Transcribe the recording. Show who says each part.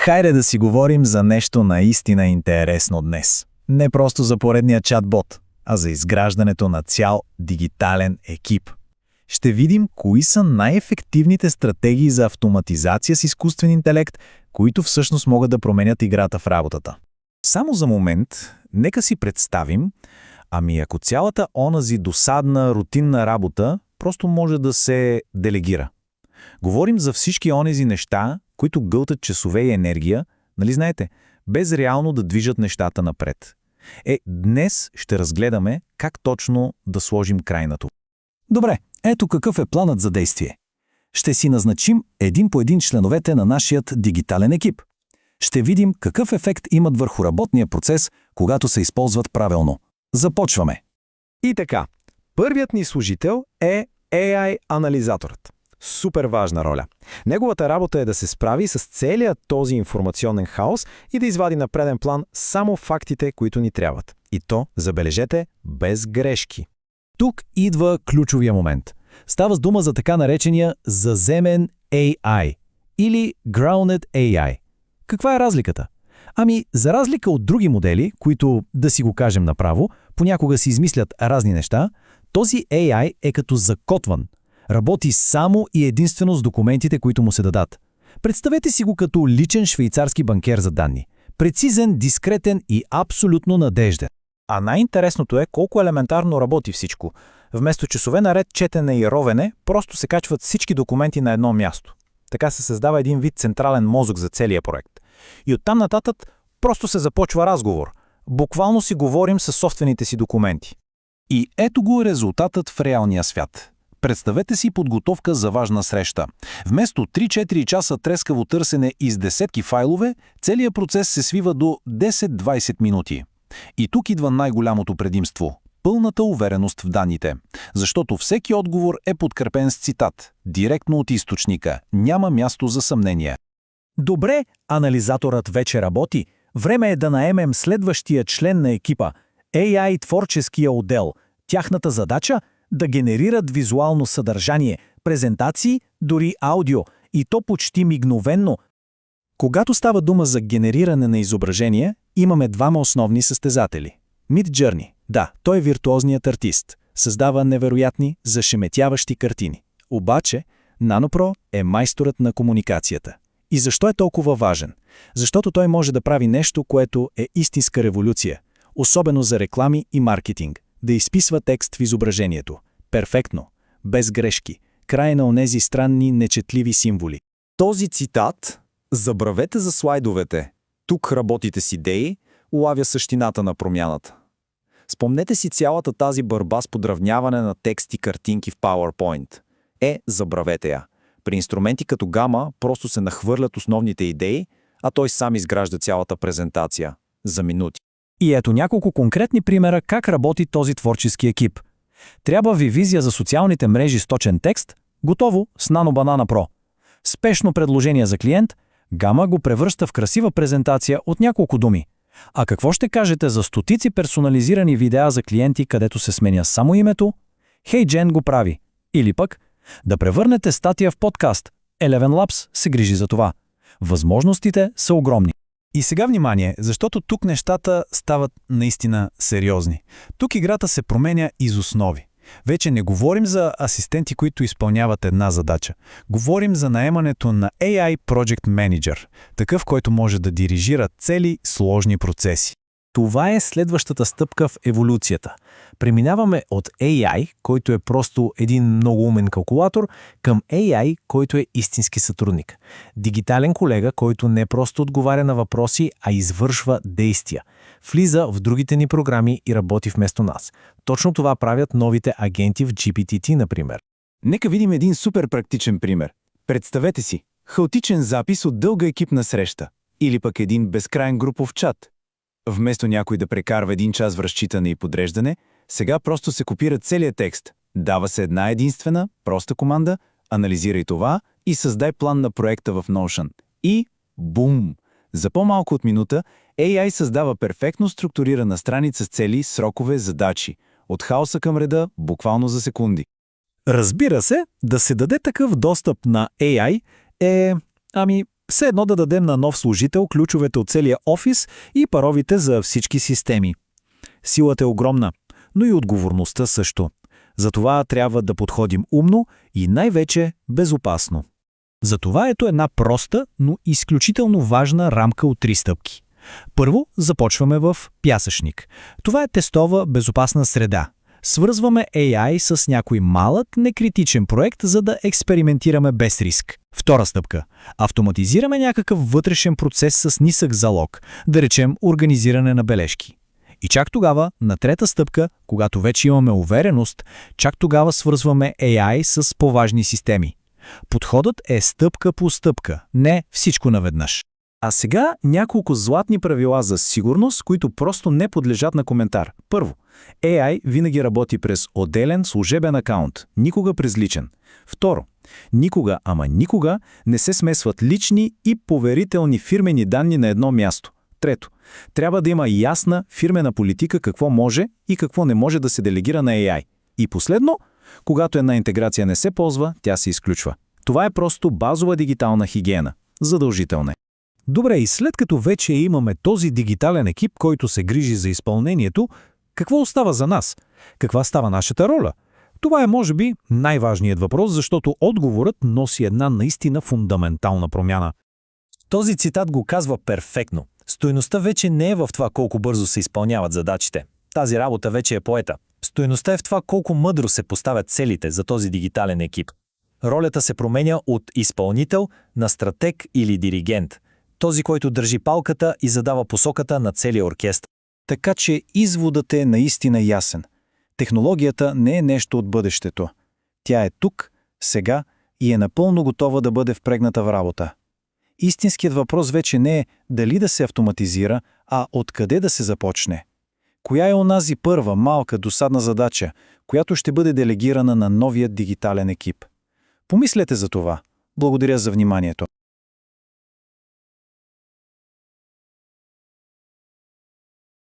Speaker 1: Хайде да си говорим за нещо наистина интересно днес. Не просто за поредния чат-бот, а за изграждането на цял дигитален екип. Ще видим кои са най-ефективните стратегии за автоматизация с изкуствен интелект, които всъщност могат да променят играта в работата. Само за момент, нека си представим, ако цялата онази досадна, рутинна работа просто може да се делегира. Говорим за всички онези неща, които гълтат часове и енергия, нали знаете, без реално да движат нещата напред. Днес ще разгледаме как точно да сложим край на това.
Speaker 2: Добре, ето какъв е планът за действие. Ще си назначим един по един членовете на нашият дигитален екип. Ще видим какъв ефект имат върху работния процес, когато се използват правилно. Започваме!
Speaker 3: И така, първият ни служител е AI-анализаторът. Супер важна роля. Неговата работа е да се справи с целият този информационен хаос и да извади на преден план само фактите, които ни трябват. И то, забележете, без грешки.
Speaker 2: Тук идва ключовия момент. Става с дума за така наречения заземен AI или Grounded AI. Каква е разликата? За разлика от други модели, които, да си го кажем направо, понякога си измислят разни неща, този AI е като закотван. Работи само и единствено с документите, които му се дадат. Представете си го като личен швейцарски банкер за данни. Прецизен, дискретен и абсолютно надежден.
Speaker 1: А най-интересното е колко елементарно работи всичко. Вместо часове наред четене и ровене, просто се качват всички документи на едно място. Така се създава един вид централен мозък за целия проект. И оттам нататък просто се започва разговор. Буквално си говорим със собствените си документи.
Speaker 2: И ето го резултатът в реалния свят. Представете си подготовка за важна среща. Вместо 3-4 часа трескаво търсене из десетки файлове, целият процес се свива до 10-20 минути. И тук идва най-голямото предимство – пълната увереност в данните. Защото всеки отговор е подкрепен с цитат, директно от източника. Няма място за съмнение.
Speaker 1: Добре, анализаторът вече работи. Време е да наемем следващия член на екипа – AI творческия отдел. Тяхната задача – да генерират визуално съдържание, презентации, дори аудио, и то почти мигновенно. Когато става дума за генериране на изображения, имаме двама основни състезатели. Midjourney, да, той е виртуозният артист, създава невероятни, зашеметяващи картини. Обаче, NanoPro е майсторът на комуникацията. И защо е толкова важен? Защото той може да прави нещо, което е истинска революция, особено за реклами и маркетинг. Да изписва текст в изображението. Перфектно, без грешки, край на онези странни, нечетливи символи.
Speaker 3: Този цитат «Забравете за слайдовете, тук работите с идеи», улавя същината на промяната. Спомнете си цялата тази борба с подравняване на текст и картинки в PowerPoint. Забравете я. При инструменти като Gamma просто се нахвърлят основните идеи, а той сам изгражда цялата презентация за минути.
Speaker 2: И ето няколко конкретни примера как работи този творчески екип. Трябва ви визия за социалните мрежи с точен текст? Готово с Nano Banana Pro. Спешно предложение за клиент? Gamma го превръща в красива презентация от няколко думи. А какво ще кажете за стотици персонализирани видеа за клиенти, където се сменя само името? HeyGen го прави. Или пък да превърнете статия в подкаст. Eleven Labs се грижи за това. Възможностите са огромни.
Speaker 1: И сега внимание, защото тук нещата стават наистина сериозни. Тук играта се променя из основи. Вече не говорим за асистенти, които изпълняват една задача. Говорим за наемането на AI Project Manager, такъв, който може да дирижира цели сложни процеси. Това е следващата стъпка в еволюцията. Преминаваме от AI, който е просто един много умен калкулатор, към AI, който е истински сътрудник. Дигитален колега, който не просто отговаря на въпроси, а извършва действия. Влиза в другите ни програми и работи вместо нас. Точно това правят новите агенти в GPT, например.
Speaker 4: Нека видим един супер практичен пример. Представете си, хаотичен запис от дълга екипна среща или пък един безкрайен групов чат. Вместо някой да прекарва един час в разчитане и подреждане, сега просто се копира целият текст. Дава се една единствена, проста команда, анализирай това и създай план на проекта в Notion. И бум! За по-малко от минута AI създава перфектно структурирана страница с цели, срокове, задачи. От хаоса към реда, буквално за секунди.
Speaker 1: Разбира се, да се даде такъв достъп на AI е, Все едно да дадем на нов служител ключовете от целия офис и паролите за всички системи. Силата е огромна, но и отговорността също. Затова трябва да подходим умно и най-вече безопасно. Затова ето една проста, но изключително важна рамка от 3 стъпки. Първо, започваме в пясъчник. Това е тестова безопасна среда. Свързваме AI с някой малък, некритичен проект, за да експериментираме без риск. Втора стъпка. Автоматизираме някакъв вътрешен процес с нисък залог, да речем организиране на бележки. И чак тогава, на трета стъпка, когато вече имаме увереност, чак тогава свързваме AI с по-важни системи. Подходът е стъпка по стъпка, не всичко наведнъж.
Speaker 3: А сега няколко златни правила за сигурност, които просто не подлежат на коментар. Първо, AI винаги работи през отделен служебен акаунт, никога през личен. Второ, никога, ама никога не се смесват лични и поверителни фирмени данни на едно място. Трето, трябва да има ясна фирмена политика какво може и какво не може да се делегира на AI. И последно, когато една интеграция не се ползва, тя се изключва. Това е просто базова дигитална хигиена. Задължителна.
Speaker 1: Добре, и след като вече имаме този дигитален екип, който се грижи за изпълнението, какво остава за нас? Каква става нашата роля? Това е, може би, най-важният въпрос, защото отговорът носи една наистина фундаментална промяна.
Speaker 2: Този цитат го казва перфектно. Стойността вече не е в това колко бързо се изпълняват задачите. Тази работа вече е поета. Стойността е в това колко мъдро се поставят целите за този дигитален екип. Ролята се променя от изпълнител на стратег или диригент. Този, който държи палката и задава посоката на целия оркестър.
Speaker 3: Така че изводът е наистина ясен. Технологията не е нещо от бъдещето. Тя е тук, сега и е напълно готова да бъде впрегната в работа. Истинският въпрос вече не е дали да се автоматизира, а откъде да се започне. Коя е онази първа, малка, досадна задача, която ще бъде делегирана на новият дигитален екип? Помислете за това. Благодаря за вниманието.